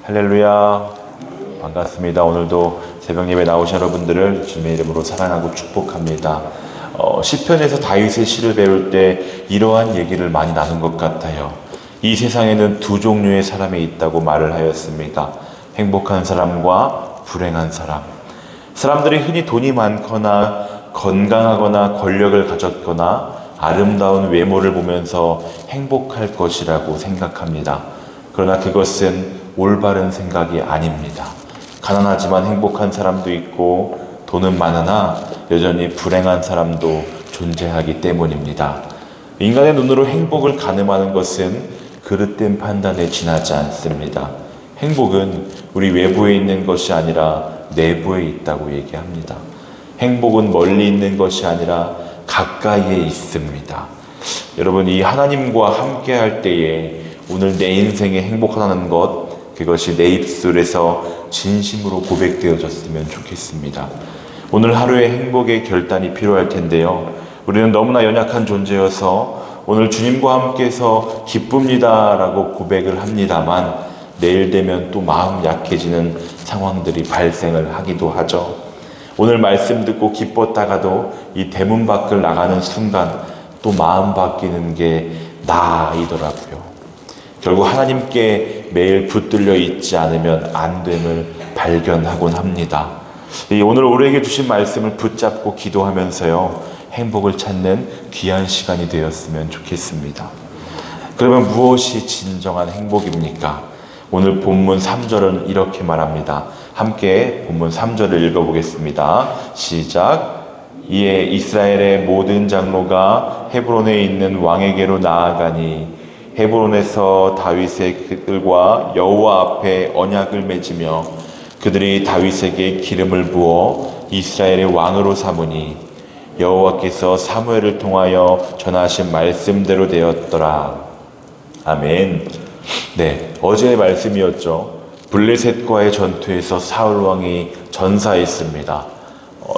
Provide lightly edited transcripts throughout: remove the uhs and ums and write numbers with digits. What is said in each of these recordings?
할렐루야, 반갑습니다. 오늘도 새벽 예배 나오신 여러분들을 주님의 이름으로 사랑하고 축복합니다. 시편에서 다윗의 시를 배울 때 이러한 얘기를 많이 나눈 것 같아요. 이 세상에는 두 종류의 사람이 있다고 말을 하였습니다. 행복한 사람과 불행한 사람. 사람들이 흔히 돈이 많거나 건강하거나 권력을 가졌거나 아름다운 외모를 보면서 행복할 것이라고 생각합니다. 그러나 그것은 올바른 생각이 아닙니다. 가난하지만 행복한 사람도 있고 돈은 많으나 여전히 불행한 사람도 존재하기 때문입니다. 인간의 눈으로 행복을 가늠하는 것은 그릇된 판단에 지나지 않습니다. 행복은 우리 외부에 있는 것이 아니라 내부에 있다고 얘기합니다. 행복은 멀리 있는 것이 아니라 가까이에 있습니다. 여러분, 이 하나님과 함께 할 때에 오늘 내 인생에 행복하다는 것, 그것이 내 입술에서 진심으로 고백되어졌으면 좋겠습니다. 오늘 하루의 행복의 결단이 필요할 텐데요. 우리는 너무나 연약한 존재여서 오늘 주님과 함께해서 기쁩니다 라고 고백을 합니다만 내일 되면 또 마음 약해지는 상황들이 발생을 하기도 하죠. 오늘 말씀 듣고 기뻤다가도 이 대문 밖을 나가는 순간 또 마음 바뀌는 게 나이더라고요. 결국 하나님께 매일 붙들려 있지 않으면 안 됨을 발견하곤 합니다. 오늘 우리에게 주신 말씀을 붙잡고 기도하면서요, 행복을 찾는 귀한 시간이 되었으면 좋겠습니다. 그러면 무엇이 진정한 행복입니까? 오늘 본문 3절은 이렇게 말합니다. 함께 본문 3절을 읽어보겠습니다. 시작. 이에 이스라엘의 모든 장로가 헤브론에 있는 왕에게로 나아가니 헤브론에서 다윗의 그들과 여호와 앞에 언약을 맺으며 그들이 다윗에게 기름을 부어 이스라엘의 왕으로 삼으니 여호와께서 사무엘을 통하여 전하신 말씀대로 되었더라. 아멘. 네, 어제의 말씀이었죠. 블레셋과의 전투에서 사울 왕이 전사했습니다.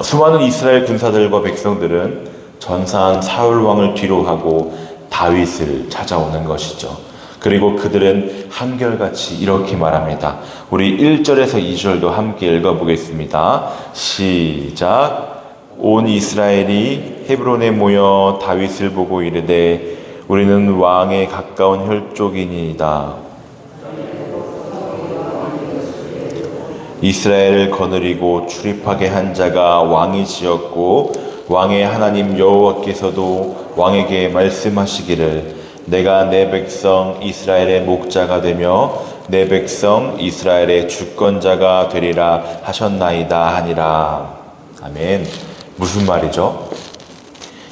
수많은 이스라엘 군사들과 백성들은 전사한 사울 왕을 뒤로 하고 다윗을 찾아오는 것이죠. 그리고 그들은 한결같이 이렇게 말합니다. 우리 1절에서 2절도 함께 읽어보겠습니다. 시작. 온 이스라엘이 헤브론에 모여 다윗을 보고 이르되 우리는 왕에 가까운 혈족이니이다. 이스라엘을 거느리고 출입하게 한 자가 왕이지었고 왕의 하나님 여호와께서도 왕에게 말씀하시기를 내가 내 백성 이스라엘의 목자가 되며 내 백성 이스라엘의 주권자가 되리라 하셨나이다 하니라. 아멘. 무슨 말이죠?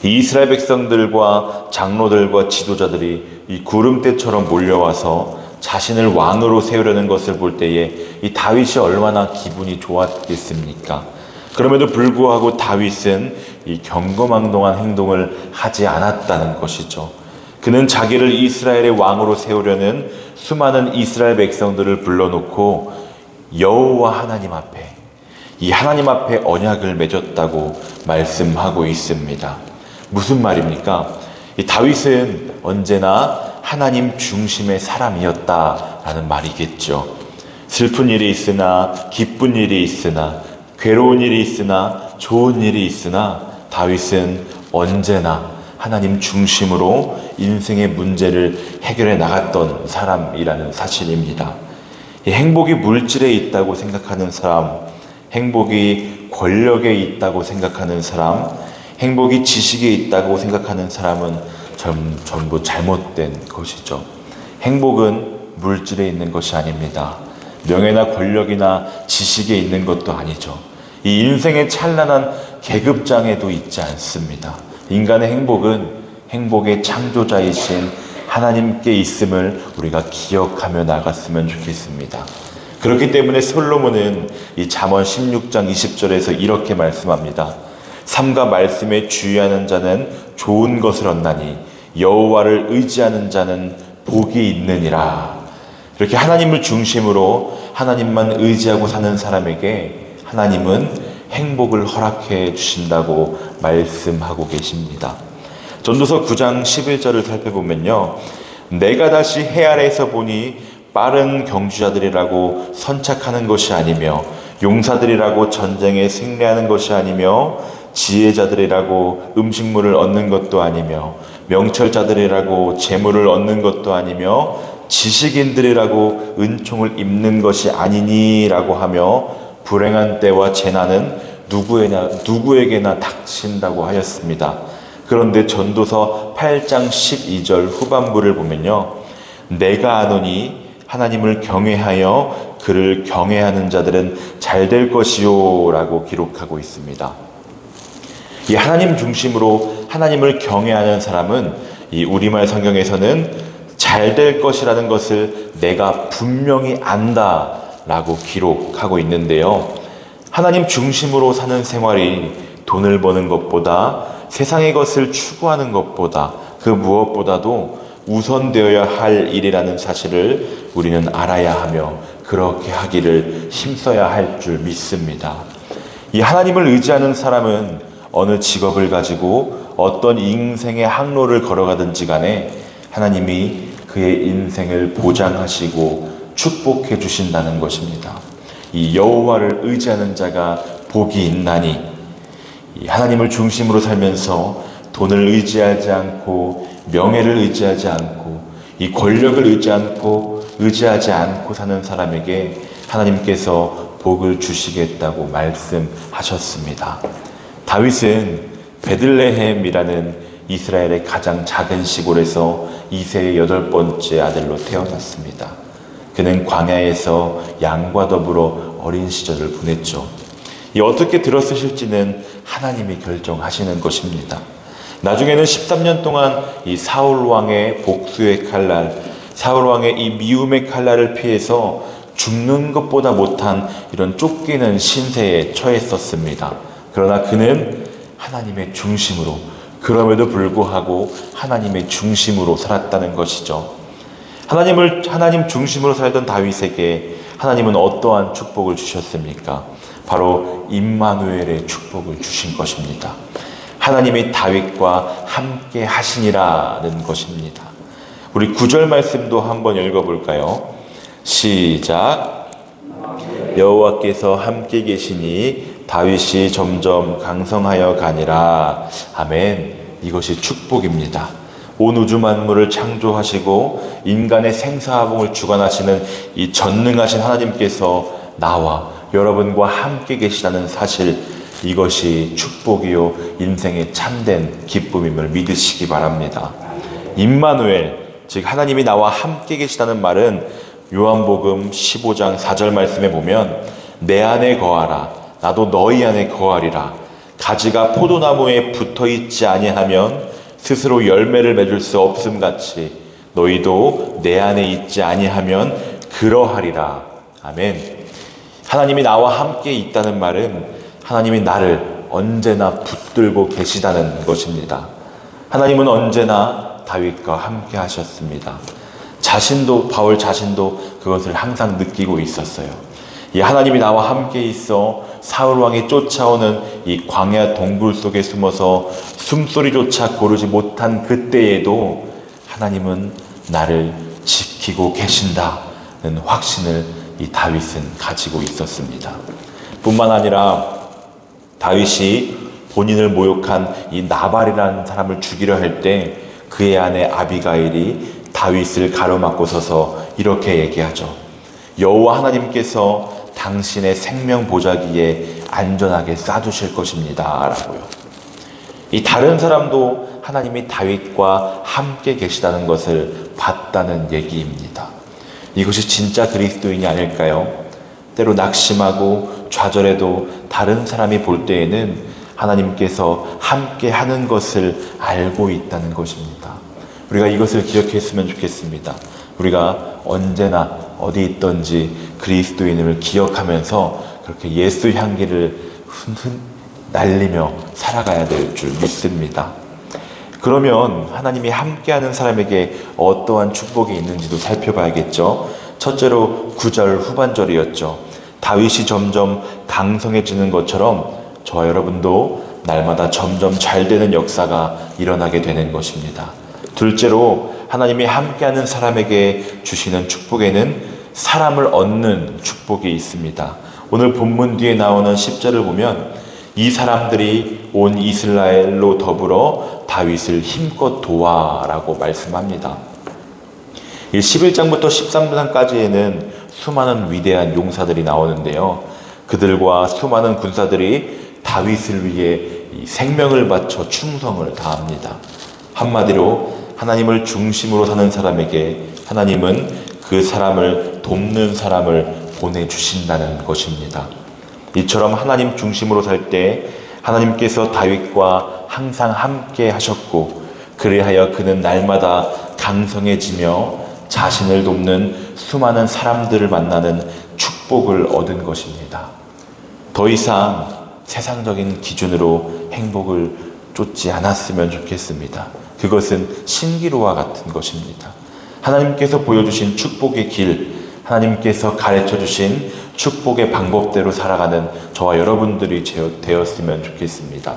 이 이스라엘 백성들과 장로들과 지도자들이 이 구름대처럼 몰려와서 자신을 왕으로 세우려는 것을 볼 때에 이 다윗이 얼마나 기분이 좋았겠습니까? 그럼에도 불구하고 다윗은 이 경거망동한 행동을 하지 않았다는 것이죠. 그는 자기를 이스라엘의 왕으로 세우려는 수많은 이스라엘 백성들을 불러놓고 여호와 하나님 앞에, 이 하나님 앞에 언약을 맺었다고 말씀하고 있습니다. 무슨 말입니까? 이 다윗은 언제나 하나님 중심의 사람이었다라는 말이겠죠. 슬픈 일이 있으나 기쁜 일이 있으나 괴로운 일이 있으나 좋은 일이 있으나 다윗은 언제나 하나님 중심으로 인생의 문제를 해결해 나갔던 사람이라는 사실입니다. 이 행복이 물질에 있다고 생각하는 사람, 행복이 권력에 있다고 생각하는 사람, 행복이 지식에 있다고 생각하는 사람은 전부 잘못된 것이죠. 행복은 물질에 있는 것이 아닙니다. 명예나 권력이나 지식에 있는 것도 아니죠. 이 인생의 찬란한 계급장에도 있지 않습니다. 인간의 행복은 행복의 창조자이신 하나님께 있음을 우리가 기억하며 나갔으면 좋겠습니다. 그렇기 때문에 솔로몬은 이 잠언 16장 20절에서 이렇게 말씀합니다. 삼가 말씀에 주의하는 자는 좋은 것을 얻나니 여호와를 의지하는 자는 복이 있느니라. 이렇게 하나님을 중심으로 하나님만 의지하고 사는 사람에게 하나님은 행복을 허락해 주신다고 말씀하고 계십니다. 전도서 9장 11절을 살펴보면요, 내가 다시 해 아래에서 보니 빠른 경주자들이라고 선착하는 것이 아니며 용사들이라고 전쟁에 승리하는 것이 아니며 지혜자들이라고 음식물을 얻는 것도 아니며 명철자들이라고 재물을 얻는 것도 아니며 지식인들이라고 은총을 입는 것이 아니니라고 하며 불행한 때와 재난은 누구에게나 닥친다고 하였습니다. 그런데 전도서 8장 12절 후반부를 보면요, 내가 아노니 하나님을 경외하여 그를 경외하는 자들은 잘 될 것이요 라고 기록하고 있습니다. 이 하나님 중심으로 하나님을 경외하는 사람은 이 우리말 성경에서는 잘 될 것이라는 것을 내가 분명히 안다 라고 기록하고 있는데요, 하나님 중심으로 사는 생활이 돈을 버는 것보다, 세상의 것을 추구하는 것보다, 그 무엇보다도 우선되어야 할 일이라는 사실을 우리는 알아야 하며 그렇게 하기를 힘써야 할 줄 믿습니다. 이 하나님을 의지하는 사람은 어느 직업을 가지고 어떤 인생의 항로를 걸어가든지 간에 하나님이 그의 인생을 보장하시고 축복해 주신다는 것입니다. 이 여호와를 의지하는 자가 복이 있나니, 이 하나님을 중심으로 살면서 돈을 의지하지 않고 명예를 의지하지 않고 이 권력을 의지하지 않고 사는 사람에게 하나님께서 복을 주시겠다고 말씀하셨습니다. 다윗은 베들레헴이라는 이스라엘의 가장 작은 시골에서 이새의 8번째 아들로 태어났습니다. 그는 광야에서 양과 더불어 어린 시절을 보냈죠. 이 어떻게 들었으실지는 하나님이 결정하시는 것입니다. 나중에는 13년 동안 이 사울 왕의 복수의 칼날, 사울 왕의 이 미움의 칼날을 피해서 죽는 것보다 못한 이런 쫓기는 신세에 처했었습니다. 그러나 그는 하나님의 중심으로, 그럼에도 불구하고 하나님의 중심으로 살았다는 것이죠. 하나님 중심으로 살던 다윗에게 하나님은 어떠한 축복을 주셨습니까? 바로 임마누엘의 축복을 주신 것입니다. 하나님이 다윗과 함께 하시니라는 것입니다. 우리 9절 말씀도 한번 읽어볼까요? 시작. 여호와께서 함께 계시니 다윗이 점점 강성하여 가니라. 아멘. 이것이 축복입니다. 온 우주 만물을 창조하시고 인간의 생사화복을 주관하시는 이 전능하신 하나님께서 나와 여러분과 함께 계시다는 사실, 이것이 축복이요 인생의 참된 기쁨임을 믿으시기 바랍니다. 임마누엘, 즉 하나님이 나와 함께 계시다는 말은 요한복음 15장 4절 말씀에 보면 내 안에 거하라, 나도 너희 안에 거하리라. 가지가 포도나무에 붙어있지 아니하면 스스로 열매를 맺을 수 없음같이 너희도 내 안에 있지 아니하면 그러하리라. 아멘. 하나님이 나와 함께 있다는 말은 하나님이 나를 언제나 붙들고 계시다는 것입니다. 하나님은 언제나 다윗과 함께 하셨습니다. 바울 자신도 그것을 항상 느끼고 있었어요. 이 하나님이 나와 함께 있어 사울 왕이 쫓아오는 이 광야 동굴 속에 숨어서 숨소리조차 고르지 못한 그때에도 하나님은 나를 지키고 계신다는 확신을 이 다윗은 가지고 있었습니다. 뿐만 아니라 다윗이 본인을 모욕한 이 나발이라는 사람을 죽이려 할 때 그의 아내 아비가일이 다윗을 가로막고 서서 이렇게 얘기하죠. 여호와 하나님께서 당신의 생명 보자기에 안전하게 쏴두실 것입니다 라고요. 이 다른 사람도 하나님이 다윗과 함께 계시다는 것을 봤다는 얘기입니다. 이것이 진짜 그리스도인이 아닐까요? 때로 낙심하고 좌절해도 다른 사람이 볼 때에는 하나님께서 함께 하는 것을 알고 있다는 것입니다. 우리가 이것을 기억했으면 좋겠습니다. 우리가 언제나 어디 있든지 그리스도인을 기억하면서 그렇게 예수 향기를 흔흔 날리며 살아가야 될 줄 믿습니다. 그러면 하나님이 함께하는 사람에게 어떠한 축복이 있는지도 살펴봐야겠죠. 첫째로 9절 후반절이었죠. 다윗이 점점 강성해지는 것처럼 저와 여러분도 날마다 점점 잘 되는 역사가 일어나게 되는 것입니다. 둘째로 하나님이 함께하는 사람에게 주시는 축복에는 사람을 얻는 축복이 있습니다. 오늘 본문 뒤에 나오는 10절을 보면 이 사람들이 온 이스라엘로 더불어 다윗을 힘껏 도와라고 말씀합니다. 11장부터 13장까지에는 수많은 위대한 용사들이 나오는데요. 그들과 수많은 군사들이 다윗을 위해 생명을 바쳐 충성을 다합니다. 한마디로 하나님을 중심으로 사는 사람에게 하나님은 그 사람을 돕는 사람을 보내주신다는 것입니다. 이처럼 하나님 중심으로 살 때 하나님께서 다윗과 항상 함께 하셨고 그리하여 그는 날마다 강성해지며 자신을 돕는 수많은 사람들을 만나는 축복을 얻은 것입니다. 더 이상 세상적인 기준으로 행복을 쫓지 않았으면 좋겠습니다. 그것은 신기루와 같은 것입니다. 하나님께서 보여주신 축복의 길, 하나님께서 가르쳐주신 축복의 방법대로 살아가는 저와 여러분들이 되었으면 좋겠습니다.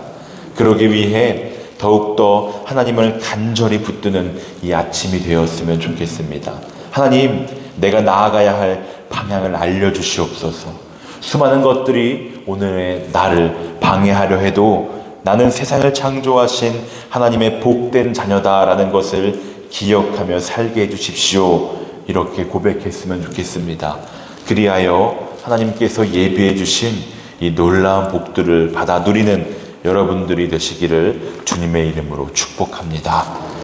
그러기 위해 더욱더 하나님을 간절히 붙드는 이 아침이 되었으면 좋겠습니다. 하나님, 내가 나아가야 할 방향을 알려주시옵소서. 수많은 것들이 오늘의 나를 방해하려 해도 나는 세상을 창조하신 하나님의 복된 자녀다라는 것을 기억하며 살게 해주십시오. 이렇게 고백했으면 좋겠습니다. 그리하여 하나님께서 예비해 주신 이 놀라운 복들을 받아 누리는 여러분들이 되시기를 주님의 이름으로 축복합니다.